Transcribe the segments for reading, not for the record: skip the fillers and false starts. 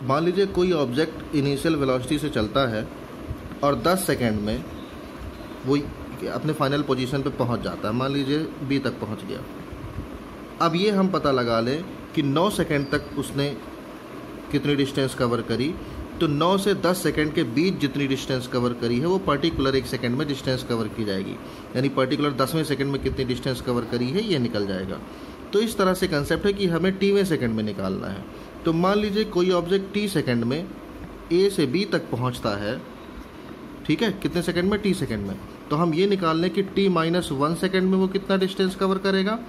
मान लीजिए कोई ऑब्जेक्ट इनिशियल वेलोसिटी से चलता है और 10 सेकंड में वो अपने फाइनल पोजीशन पे पहुंच जाता है, मान लीजिए बी तक पहुंच गया। अब ये हम पता लगा लें कि 9 सेकंड तक उसने कितनी डिस्टेंस कवर करी, तो 9 से 10 सेकंड के बीच जितनी डिस्टेंस कवर करी है वो पर्टिकुलर 1 सेकंड में डिस्टेंस कवर की जाएगी, यानी पर्टिकुलर 10वें सेकंड में कितनी डिस्टेंस कवर करी है ये निकल जाएगा। तो इस तरह से कंसेप्ट है कि हमें टीवें सेकंड में निकालना है। तो मान लीजिए कोई ऑब्जेक्ट टी सेकंड में ए से बी तक पहुंचता है, ठीक है, कितने सेकंड में? टी सेकंड में। तो हम ये निकाल लें कि t-1 सेकंड में वो कितना डिस्टेंस कवर करेगा,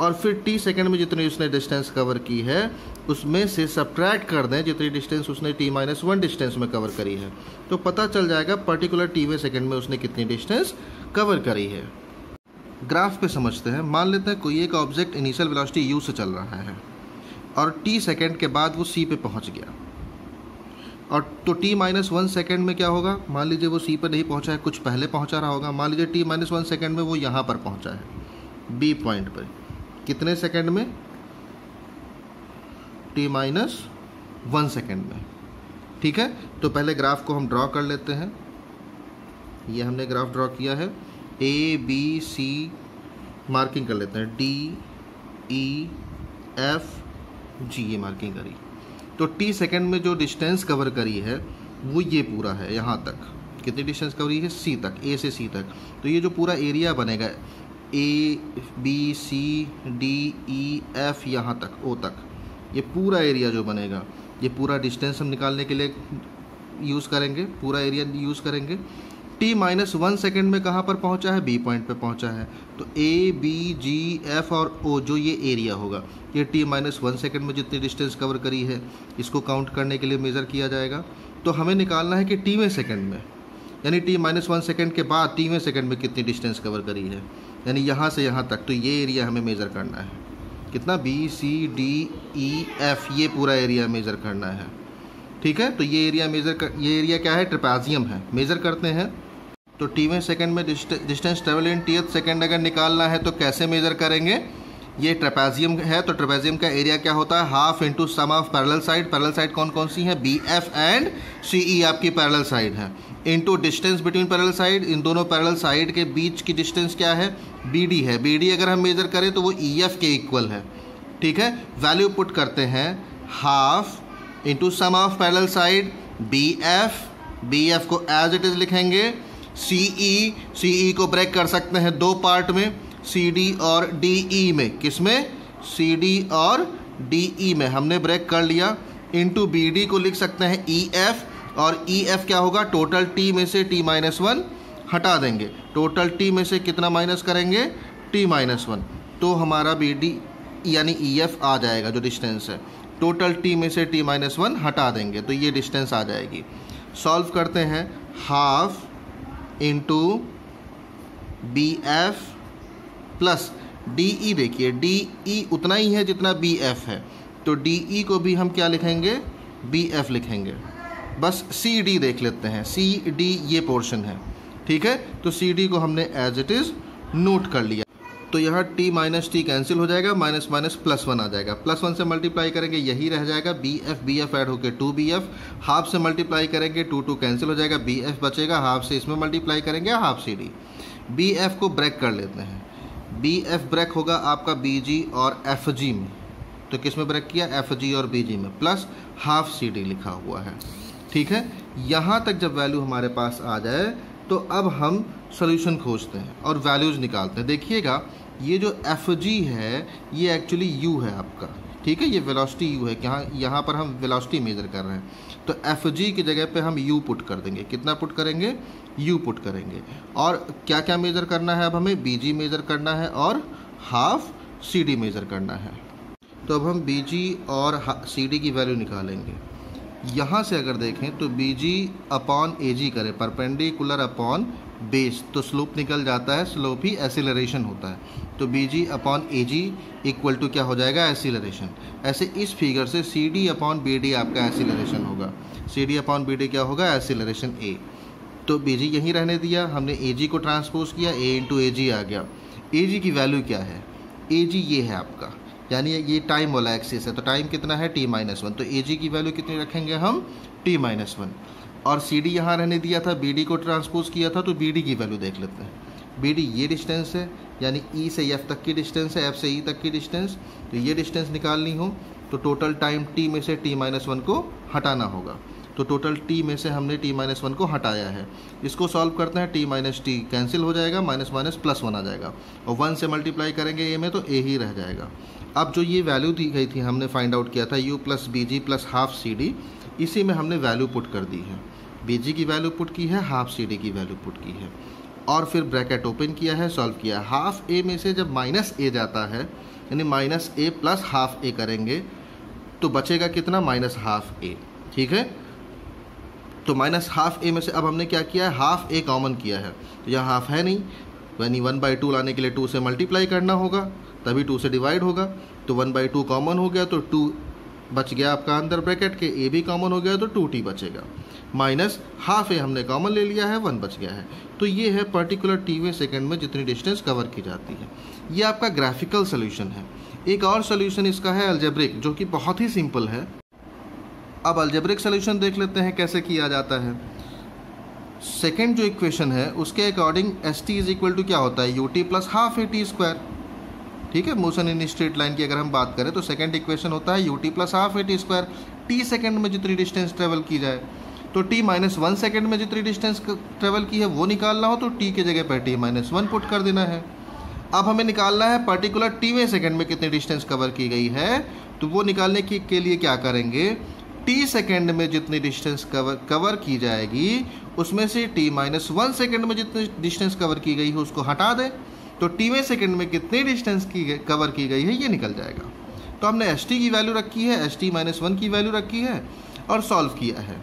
और फिर टी सेकंड में जितनी उसने डिस्टेंस कवर की है उसमें से सब्ट्रैक्ट कर दें जितनी डिस्टेंस उसने t-1 डिस्टेंस में कवर करी है, तो पता चल जाएगा पर्टिकुलर टीवें सेकंड में उसने कितनी डिस्टेंस कवर करी है। ग्राफ पे समझते हैं। मान लेते हैं कोई एक ऑब्जेक्ट इनिशियल वेलोसिटी u से चल रहा है और t सेकंड के बाद वो c पे पहुंच गया, और तो t-1 सेकंड में क्या होगा? मान लीजिए वो c पर नहीं पहुंचा है, कुछ पहले पहुंचा रहा होगा। मान लीजिए t-1 सेकंड में वो यहाँ पर पहुंचा है b पॉइंट पर, कितने सेकंड में? t-1 सेकंड में, ठीक है। तो पहले ग्राफ को हम ड्रॉ कर लेते हैं। ये हमने ग्राफ ड्रॉ किया है, ए बी सी मार्किंग कर लेते हैं, डी ई एफ जी ये मार्किंग करी। तो टी सेकंड में जो डिस्टेंस कवर करी है वो ये पूरा है, यहाँ तक कितनी डिस्टेंस कवर की है? सी तक, ए से सी तक। तो ये जो पूरा एरिया बनेगा A B C D E F यहाँ तक ओ तक, ये पूरा एरिया जो बनेगा, ये पूरा डिस्टेंस हम निकालने के लिए यूज़ करेंगे, पूरा एरिया यूज़ करेंगे। t-1 सेकंड में कहाँ पर पहुँचा है? बी पॉइंट पे पहुँचा है। तो ए बी जी एफ और ओ जो ये एरिया होगा, ये t-1 सेकंड में जितनी डिस्टेंस कवर करी है इसको काउंट करने के लिए मेज़र किया जाएगा। तो हमें निकालना है कि टीवें सेकंड में, यानी t-1 सेकंड के बाद टीवें सेकंड में कितनी डिस्टेंस कवर करी है, यानी यहाँ से यहाँ तक। तो ये एरिया हमें मेज़र करना है, कितना? B C D E F, ये पूरा एरिया मेज़र करना है, ठीक है। तो ये एरिया ये एरिया क्या है? ट्रेपेजियम है, मेज़र करते हैं। तो टीवें सेकंड में distance travel in teeth second अगर निकालना है तो कैसे मेज़र करेंगे? ये ट्रेपेजियम है, तो ट्रेपेजियम का एरिया क्या होता है? Half into sum of parallel side. Parallel side कौन कौन सी हैं? B F and C E आपकी पैरेलल साइड है, into distance between parallel side. इन दोनों पैरेलल साइड के बीच की डिस्टेंस क्या है? बी डी है। बी डी अगर हम मेज़र करें तो वो ई एफ के इक्वल है, ठीक है। वैल्यू पुट करते हैं, half into sum of parallel side B F को एज इट इज़ लिखेंगे। सी ई को ब्रेक कर सकते हैं दो पार्ट में, सी डी और डी ई में। किस में? सी डी और डी ई में हमने ब्रेक कर लिया। इंटू बी डी को लिख सकते हैं ई एफ, और ई एफ क्या होगा? टोटल टी में से t-1 हटा देंगे। टोटल टी में से कितना माइनस करेंगे? t-1। तो हमारा बी डी यानी ई एफ आ जाएगा जो डिस्टेंस है। टोटल टी में से t-1 हटा देंगे तो ये डिस्टेंस आ जाएगी। सॉल्व करते हैं, half into B F plus D E. देखिए डी ई उतना ही है जितना बी एफ है, तो डी ई को भी हम क्या लिखेंगे? बी एफ लिखेंगे। बस सी डी देख लेते हैं, सी डी ये पोर्शन है, ठीक है। तो सी डी को हमने एज इट इज़ नोट कर लिया। तो यहाँ t माइनस टी कैंसिल हो जाएगा, माइनस माइनस +1 आ जाएगा। +1 से मल्टीप्लाई करेंगे यही रह जाएगा, बी एफ ऐड होकर 2bf। हाफ से मल्टीप्लाई करेंगे 2 कैंसिल हो जाएगा, बी एफ बचेगा। हाफ से इसमें मल्टीप्लाई करेंगे half C D. B F को ब्रेक कर लेते हैं, बी एफ ब्रेक होगा आपका बी जी और एफ जी में। तो किस में ब्रेक किया? एफ जी और बी जी में, प्लस हाफ सी डी लिखा हुआ है, ठीक है। यहाँ तक जब वैल्यू हमारे पास आ जाए तो अब हम सोल्यूशन खोजते हैं और वैल्यूज़ निकालते हैं। देखिएगा ये जो एफ जी है ये एक्चुअली यू है आपका, ठीक है। ये वेलोसिटी यू है, यहाँ पर हम वेलोसिटी मेज़र कर रहे हैं। तो एफ जी की जगह पे हम यू पुट कर देंगे। कितना पुट करेंगे? यू पुट करेंगे। और क्या क्या मेज़र करना है? अब हमें बी जी मेज़र करना है और हाफ सी डी मेज़र करना है। तो अब हम बी जी और सी डी की वैल्यू निकालेंगे। यहाँ से अगर देखें तो B G upon A G करें, परपेंडिकुलर अपॉन बेस, तो स्लोप निकल जाता है, स्लोप ही एसिलरेशन होता है। तो B G upon A G equal to क्या हो जाएगा? एसिलरेशन। ऐसे इस फिगर से C D upon B D आपका एसिलरेशन होगा। C D upon B D क्या होगा? Acceleration A. तो बी जी यहीं रहने दिया, हमने ए जी को ट्रांसपोज किया, ए इंटू ए जी आ गया। ए जी की वैल्यू क्या है? ए जी ये है आपका, यानी ये टाइम वाला एक्सिस है, तो टाइम कितना है t-1, तो AG की वैल्यू कितनी रखेंगे हम t-1, और CD यहाँ रहने दिया था, BD को ट्रांसपोज किया था, तो BD की वैल्यू देख लेते हैं। BD ये डिस्टेंस है, यानी E से F तक की डिस्टेंस है, F से E तक की डिस्टेंस, तो ये डिस्टेंस निकालनी हो तो टोटल टाइम t में से t-1 को हटाना होगा। तो टोटल t में से हमने t-1 को हटाया है। इसको सॉल्व करते हैं, t माइनस टी कैंसिल हो जाएगा, माइनस माइनस प्लस 1 आ जाएगा, और 1 से मल्टीप्लाई करेंगे a में तो a ही रह जाएगा। अब जो ये वैल्यू दी गई थी, हमने फाइंड आउट किया था u plus BG plus half CD, इसी में हमने वैल्यू पुट कर दी है। BG की वैल्यू पुट की है, हाफ CD की वैल्यू पुट की है, और फिर ब्रैकेट ओपन किया है, सॉल्व किया है। हाफ a में से जब माइनस a जाता है, यानी minus a plus half a करेंगे तो बचेगा कितना, माइनस हाफ a। ठीक है, तो माइनस हाफ a में से अब हमने क्या किया है, हाफ a कॉमन किया है, तो यहाँ हाफ है नहीं, यानी 1/2 लाने के लिए 2 से मल्टीप्लाई करना होगा, तभी 2 से डिवाइड होगा, तो 1/2 कॉमन हो गया तो 2 बच गया आपका अंदर ब्रैकेट के, a भी कॉमन हो गया तो 2t बचेगा, माइनस हाफ a हमने कॉमन ले लिया है, 1 बच गया है। तो ये है पर्टिकुलर t सेकेंड में जितनी डिस्टेंस कवर की जाती है। ये आपका ग्राफिकल सोल्यूशन है। एक और सोल्यूशन इसका है अलजेब्रिक, जो कि बहुत ही सिंपल है। अब अलजेब्रिक सोल्यूशन देख लेते हैं कैसे किया जाता है। सेकेंड जो इक्वेशन है उसके according st is equal to क्या होता है, ut plus half at square. ठीक है, मोशन इन स्ट्रेट लाइन की अगर हम बात करें तो सेकेंड इक्वेशन होता है ut plus half at square, t second में जितनी डिस्टेंस ट्रेवल की जाए, तो t-1 सेकेंड में जितनी डिस्टेंस ट्रेवल की है वो निकालना हो तो t के जगह पर t-1 पुट कर देना है। अब हमें निकालना है पर्टिकुलर t सेकेंड में कितनी डिस्टेंस कवर की गई है, तो वो निकालने के लिए क्या करेंगे, t सेकेंड में जितनी डिस्टेंस कवर की जाएगी उसमें से t-1 सेकेंड में जितनी डिस्टेंस कवर की गई है उसको हटा दें, तो t सेकेंड में कितनी डिस्टेंस कवर की गई है ये निकल जाएगा। तो हमने st की वैल्यू रखी है, st-1 की वैल्यू रखी है और सॉल्व किया है।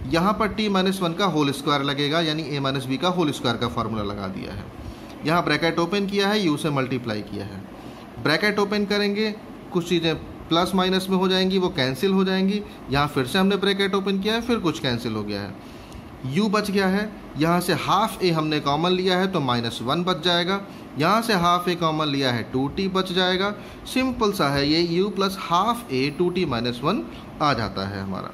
यहाँ पर t-1 का होल स्क्वायर लगेगा, यानी a-b का होल स्क्वायर का फॉर्मूला लगा दिया है। यहाँ ब्रैकेट ओपन किया है, u से मल्टीप्लाई किया है, ब्रैकेट ओपन करेंगे, कुछ चीज़ें प्लस माइनस में हो जाएंगी, वो कैंसिल हो जाएंगी। यहाँ फिर से हमने ब्रैकेट ओपन किया है, फिर कुछ कैंसिल हो गया है, u बच गया है। यहाँ से हाफ a हमने कॉमन लिया है तो -1 बच जाएगा, यहाँ से हाफ a कॉमन लिया है 2t बच जाएगा। सिंपल सा है ये, u plus half a 2t-1 आ जाता है हमारा।